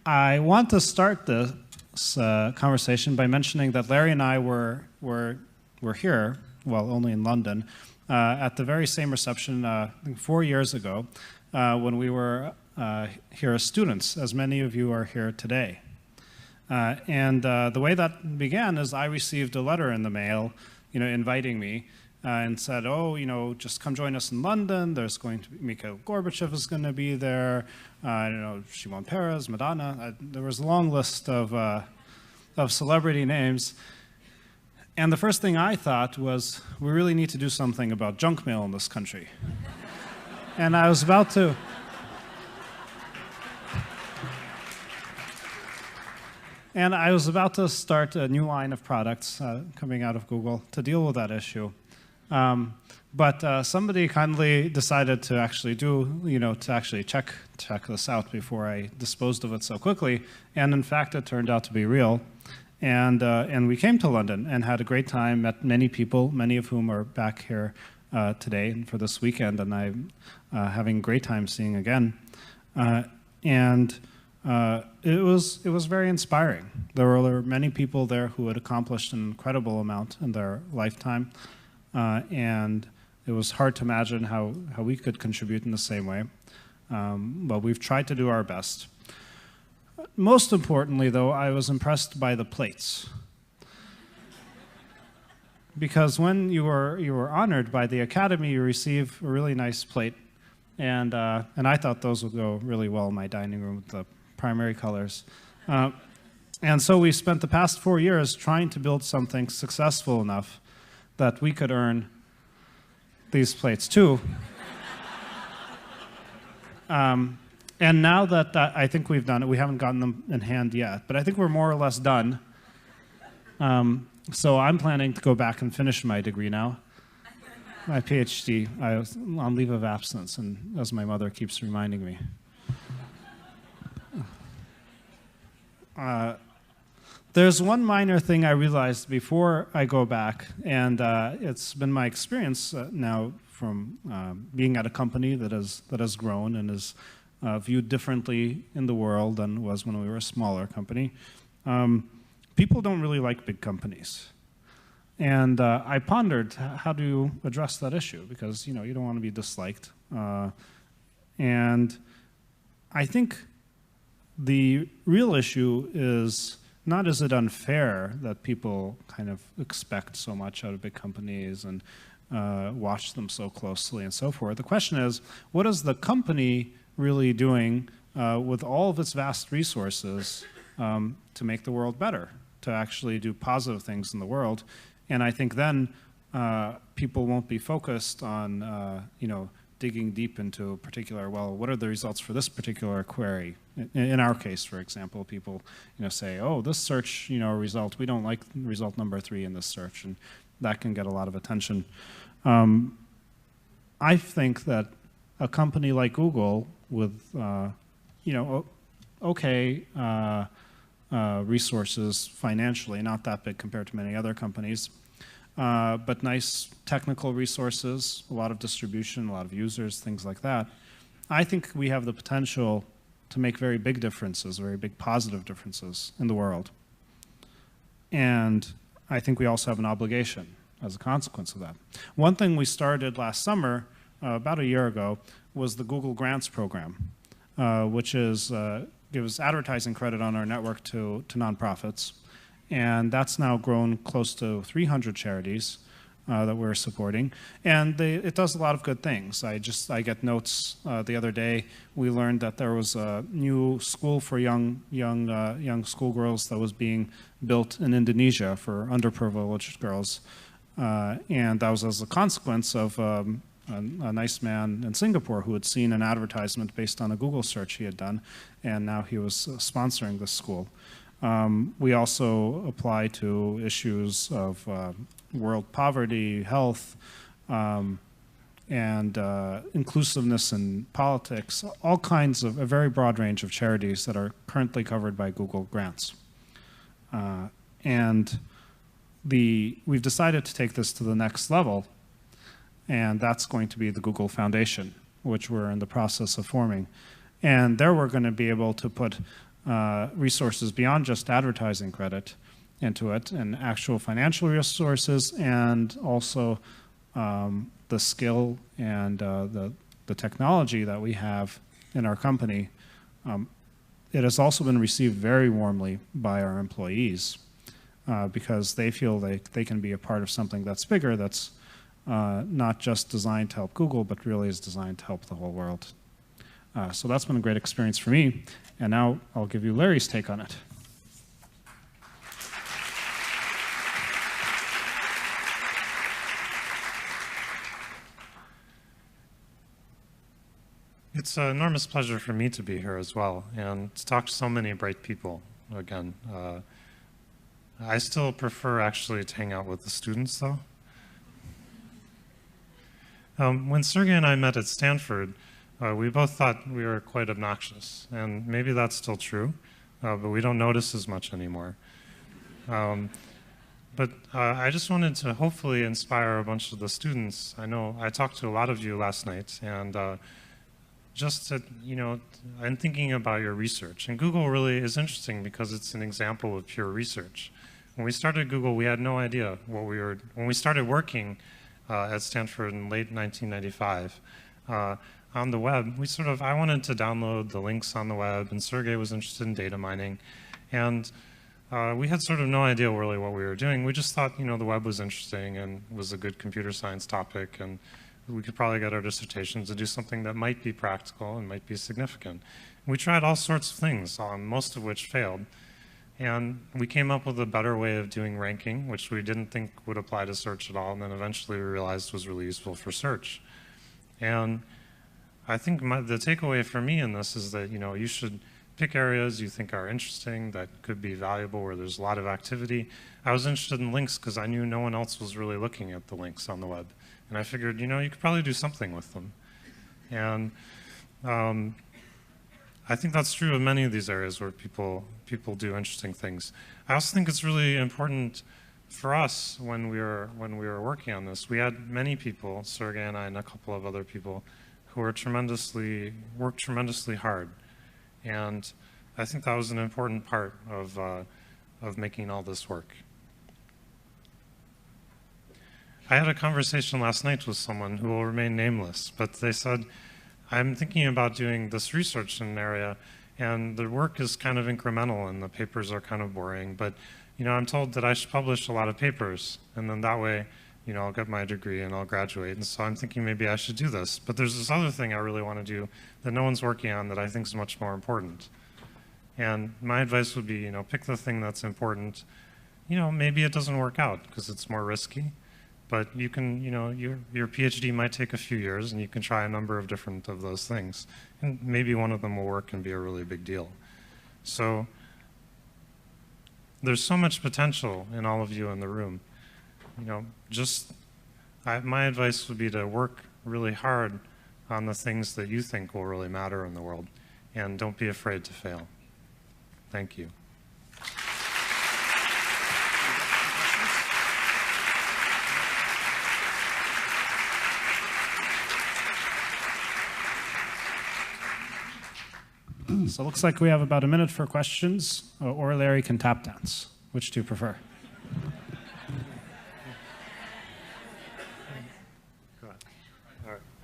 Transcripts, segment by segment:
I want to start this conversation by mentioning that Larry and I were here, well, only in London, at the very same reception I think 4 years ago when we were here as students, as many of you are here today. The way that began is I received a letter in the mail, inviting me and said, oh, just come join us in London. There's going to be, Mikhail Gorbachev is going to be there. I don't know, Shimon Peres, Madonna. There was a long list of celebrity names. And the first thing I thought was, we really need to do something about junk mail in this country. And I was about to... And I was about to start a new line of products coming out of Google to deal with that issue. But somebody kindly decided to actually check this out before I disposed of it so quickly. And in fact, it turned out to be real. And we came to London and had a great time, met many people, many of whom are back here today and for this weekend, and I'm having a great time seeing again. It was very inspiring. There were many people there who had accomplished an incredible amount in their lifetime, and it was hard to imagine how we could contribute in the same way. But we've tried to do our best. Most importantly, though, I was impressed by the plates. Because when you were honored by the Academy, you receive a really nice plate, and I thought those would go really well in my dining room with the primary colors. And so we spent the past 4 years trying to build something successful enough that we could earn these plates too. And now that I think we've done it, we haven't gotten them in hand yet, but I think we're more or less done. So I'm planning to go back and finish my degree now. My PhD, I was on leave of absence, and as my mother keeps reminding me. There's one minor thing I realized before I go back, and it's been my experience now from being at a company that has grown and is viewed differently in the world than was when we were a smaller company. People don't really like big companies. And I pondered, how do you address that issue? Because you don't want to be disliked. And I think the real issue is not, is it unfair that people kind of expect so much out of big companies and watch them so closely and so forth. The question is, what is the company really doing with all of its vast resources to make the world better, to actually do positive things in the world? And I think then people won't be focused on digging deep into a particular, well, what are the results for this particular query? In our case, for example, people say, oh, this search result, we don't like result number 3 in this search, and that can get a lot of attention. I think that a company like Google with okay resources financially, not that big compared to many other companies, but nice technical resources, a lot of distribution, a lot of users, things like that. I think we have the potential to make very big differences, very big positive differences in the world. And I think we also have an obligation as a consequence of that. One thing we started last summer, about a year ago, was the Google Grants program, which gives advertising credit on our network to nonprofits. And that's now grown close to 300 charities that we're supporting. And it does a lot of good things. I get notes the other day. We learned that there was a new school for young schoolgirls that was being built in Indonesia for underprivileged girls. And that was as a consequence of a nice man in Singapore who had seen an advertisement based on a Google search he had done, and now he was sponsoring this school. We also apply to issues of world poverty, health, and inclusiveness in politics, all kinds of a very broad range of charities that are currently covered by Google grants. We've decided to take this to the next level, and that's going to be the Google Foundation, which we're in the process of forming. And there we're going to be able to put resources beyond just advertising credit into it, and actual financial resources, and also the skill and the technology that we have in our company. It has also been received very warmly by our employees because they feel like they can be a part of something that's bigger, that's not just designed to help Google, but really is designed to help the whole world. So that's been a great experience for me. And now I'll give you Larry's take on it. It's an enormous pleasure for me to be here as well, and to talk to so many bright people again. I still prefer actually to hang out with the students, though. When Sergey and I met at Stanford, we both thought we were quite obnoxious, and maybe that's still true, but we don't notice as much anymore. But I just wanted to hopefully inspire a bunch of the students. I know I talked to a lot of you last night, and just to, I'm thinking about your research. And Google really is interesting because it's an example of pure research. When we started Google, we had no idea what we were, when we started working at Stanford in late 1995, on the web, I wanted to download the links on the web, and Sergey was interested in data mining. And we had sort of no idea really what we were doing. We just thought, the web was interesting and was a good computer science topic, and we could probably get our dissertations to do something that might be practical and might be significant. We tried all sorts of things, most of which failed. And we came up with a better way of doing ranking, which we didn't think would apply to search at all, and then eventually we realized was really useful for search. And I think the takeaway for me in this is that, you should pick areas you think are interesting, that could be valuable, where there's a lot of activity. I was interested in links because I knew no one else was really looking at the links on the web. And I figured, you could probably do something with them. And I think that's true of many of these areas where people do interesting things. I also think it's really important for us when we were working on this. We had many people, Sergey and I and a couple of other people, who worked tremendously hard. And I think that was an important part of making all this work. I had a conversation last night with someone who will remain nameless, but they said, I'm thinking about doing this research in an area, and the work is kind of incremental and the papers are kind of boring, but I'm told that I should publish a lot of papers, and then that way, I'll get my degree and I'll graduate. And so I'm thinking maybe I should do this. But there's this other thing I really want to do that no one's working on that I think is much more important. And my advice would be, pick the thing that's important. Maybe it doesn't work out because it's more risky. But you can, your PhD might take a few years, and you can try a number of different of those things. And maybe one of them will work and be a really big deal. So there's so much potential in all of you in the room. My advice would be to work really hard on the things that you think will really matter in the world, and don't be afraid to fail. Thank you. So it looks like we have about a minute for questions, or Larry can tap dance. Which do you prefer?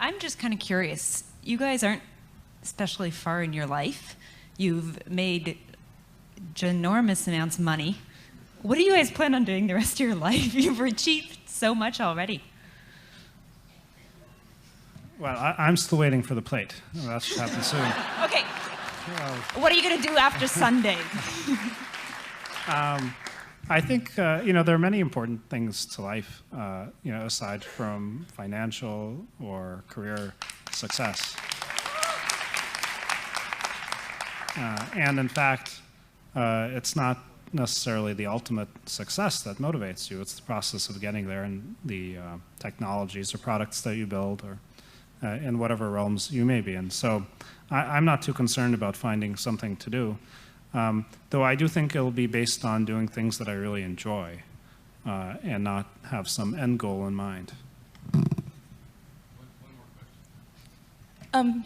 I'm just kind of curious. You guys aren't especially far in your life. You've made ginormous amounts of money. What do you guys plan on doing the rest of your life? You've achieved so much already. Well, I'm still waiting for the plate. That should happen soon. Okay. What are you going to do after Sunday? I think, there are many important things to life, aside from financial or career success. And in fact, it's not necessarily the ultimate success that motivates you. It's the process of getting there, and the technologies or products that you build, or in whatever realms you may be in. So I'm not too concerned about finding something to do. Though I do think it'll be based on doing things that I really enjoy and not have some end goal in mind.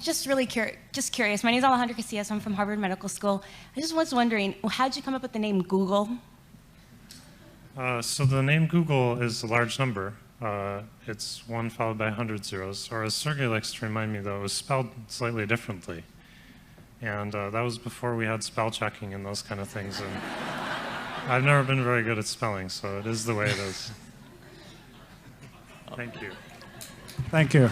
Just curious. My name is Alejandra Casillas. I'm from Harvard Medical School. I just was wondering, how did you come up with the name Google? So the name Google is a large number. It's 1 followed by 100 zeros. Or as Sergey likes to remind me, though, it was spelled slightly differently. And that was before we had spell checking and those kind of things. And I've never been very good at spelling, so it is the way it is. Thank you. Thank you.